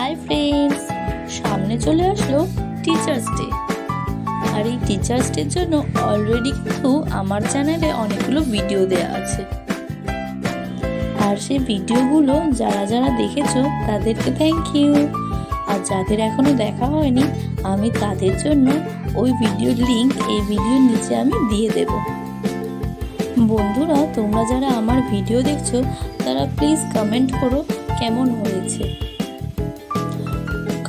Hi friends, সামনে চলে আসলো টিচার্স ডে। আর এই টিচার্স ডের জন্য অলরেডি কিন্তু আমার চ্যানেলে অনেকগুলো ভিডিও দেওয়া আছে। আর সেই ভিডিওগুলো যারা যারা দেখেছো তাদেরকে থ্যাংক ইউ। আর যাদের এখনো দেখা হয়নি আমি তাদের জন্য ওই ভিডিওর লিংক এই ভিডিওর নিচে আমি দিয়ে দেব। বন্ধুরা, তোমরা যারা আমার ভিডিও দেখছো তারা প্লিজ কমেন্ট করো কেমন হয়েছে,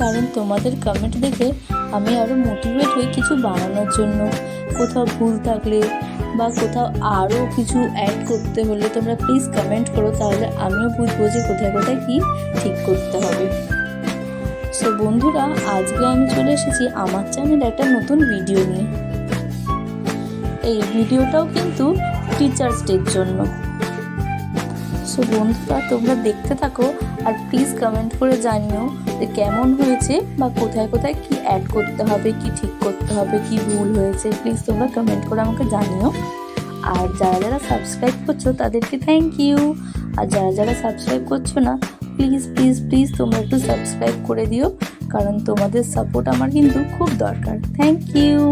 কারণ তোমাদের কমেন্ট দেখে আমি আরও মোটিভেট হই কিছু বানানোর জন্য। কোথাও ভুল থাকলে বা কোথাও আরও কিছু অ্যাড করতে হলে তোমরা প্লিজ কমেন্ট করো, তাহলে আমিও বুঝবো যে কোথায় কোথায় কী ঠিক করতে হবে। সো বন্ধুরা, আজকে আমি চলে এসেছি আমার চ্যানেলে একটা নতুন ভিডিও নিয়ে। এই ভিডিওটাও কিন্তু টিচার্স ডের জন্য। সো বন্ধুরা, তোমরা দেখতে থাকো আর প্লিজ কমেন্ট করে জানিও যে কেমন হয়েছে বা কোথায় কোথায় কি অ্যাড করতে হবে, কি ঠিক করতে হবে, কি ভুল হয়েছে। প্লিজ তোমরা কমেন্ট করে আমাকে জানিও। আর যারা যারা সাবস্ক্রাইব করছো তাদেরকে থ্যাংক ইউ। আর যারা যারা সাবস্ক্রাইব করছো না প্লিজ প্লিজ প্লিজ তোমরা একটু সাবস্ক্রাইব করে দিও, কারণ তোমাদের সাপোর্ট আমার কিন্তু খুব দরকার। Thank you.